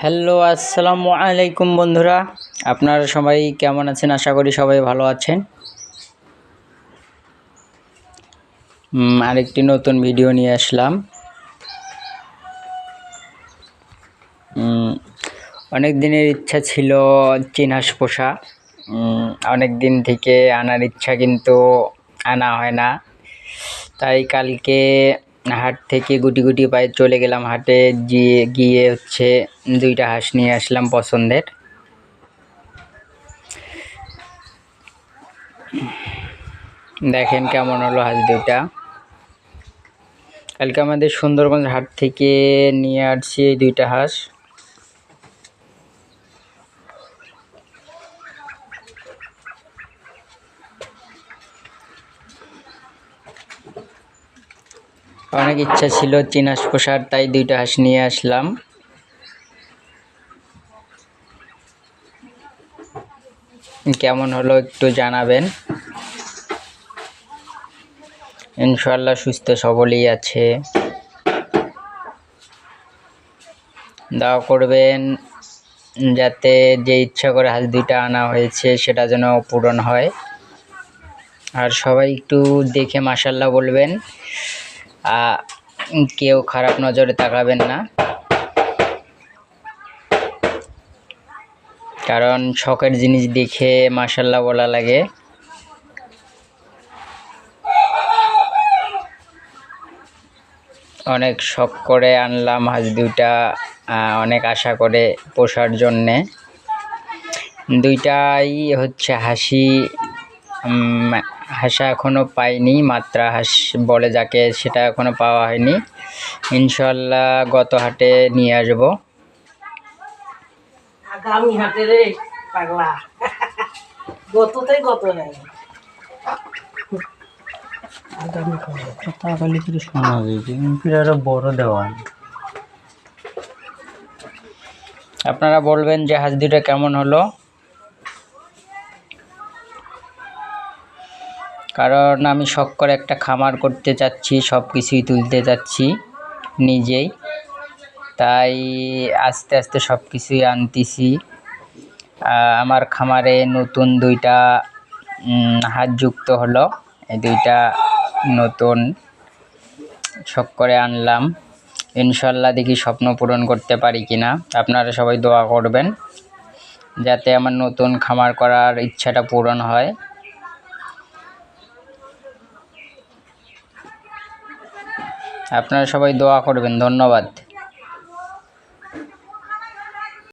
Hello, আসসালামু আলাইকুম বন্ধুরা। আপনারা সবাই কেমন আছেন? আশা করি সবাই ভালো আছেন। আরেকটি নতুন ভিডিও নিয়ে আসলাম। অনেক দিনের ইচ্ছা ছিল চীন হাঁস পোষা। অনেক দিন থেকে আনার ইচ্ছা, কিন্তু আনা হয় না। তাই কালকে হাট থেকে গুটি গুটি পায়ে চলে গেলাম হাটে, গিয়ে হচ্ছে দুইটা হাঁস নিয়ে আসলাম পছন্দের। দেখেন কেমন হলো হাঁস দুইটা। কালকে আমাদের সুন্দরগঞ্জ হাট থেকে নিয়ে আসছি এই দুইটা হাঁস। অনেক ইচ্ছা ছিল চীন হাঁস পোষার, তাই দুইটা হাঁস নিয়ে আসলাম। কেমন হলো একটু জানাবেন। ইনশাআল্লাহ সুস্থ সবলই আছে। দোয়া করবেন যাতে যে ইচ্ছা করে হাঁস দুইটা আনা হয়েছে সেটা যেন পূরণ হয়। আর সবাই একটু দেখে মাশাআল্লাহ বলবেন, কেউ খারাপ নজরে তাকাবেন না, কারণ শখের জিনিস দেখে মাশাআল্লাহ বলা লাগে। অনেক শখ করে আনলাম হাঁস দুইটা, অনেক আশা করে পোষার জন্যে। দুইটাই হচ্ছে হাঁসা এখনো পাইনি, মাত্রা হাঁস বলে যাকে, সেটা এখনো পাওয়া হয়নি। ইনশাআল্লাহ গত হাটে নিয়ে আসবো। আগামী হাটে রে পাগলা, গততেই গত নাই। শোনা যায় বড় দেওয়ান। আপনারা বলবেন যে হাঁস দুইটা কেমন হলো, কারণ আমি শখ করে একটা খামার করতে চাচ্ছি, সব কিছুই তুলতে চাচ্ছি নিজেই, তাই আস্তে আস্তে সব কিছুই আনতেছি। আমার খামারে নতুন দুইটা হাঁস যুক্ত হলো। এই দুইটা নতুন শখ করে আনলাম। ইনশাআল্লাহ দেখি স্বপ্ন পূরণ করতে পারি কিনা। আপনারা সবাই দোয়া করবেন যাতে আমার নতুন খামার করার ইচ্ছাটা পূরণ হয়। আপনারা সবাই দোয়া করবেন। ধন্যবাদ।